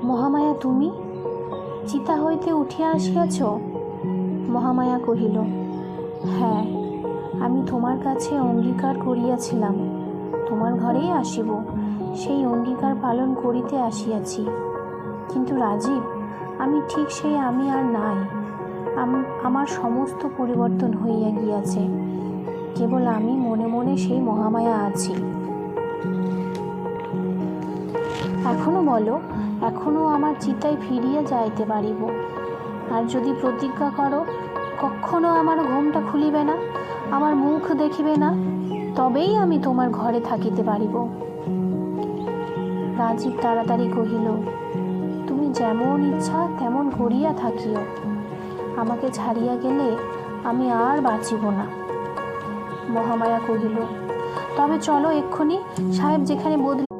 মহামায়া, তুমি চিতা হইতে উঠিয়া আসিয়াছ? মহামায়া কহিল, হ্যাঁ, আমি তোমার কাছে অঙ্গীকার করিয়াছিলাম তোমার ঘরেই আসিব, সেই অঙ্গীকার পালন করিতে আসিয়াছি। কিন্তু রাজীব, আমি ঠিক সেই আমি আর নাই। আমার সমস্ত পরিবর্তন হইয়া গিয়াছে। কেবল আমি মনে মনে সেই মহামায়া আছি। এখনো বলো, এখনো আমার চিতায় ফিরিয়া যাইতে পারিব। আর যদি প্রতিজ্ঞা করো কখনো আমার ঘোমটা খুলিবে না, আমার মুখ দেখিবে না, তবেই আমি তোমার ঘরে থাকিতে পারিব। রাজীব তাড়াতাড়ি কহিল, তুমি যেমন ইচ্ছা তেমন করিয়া থাকিও। আমাকে ছাড়িয়া গেলে আমি আর বাঁচিব না। মহামায়া কহিল, তবে চলো এক্ষুনি, সাহেব যেখানে বদলি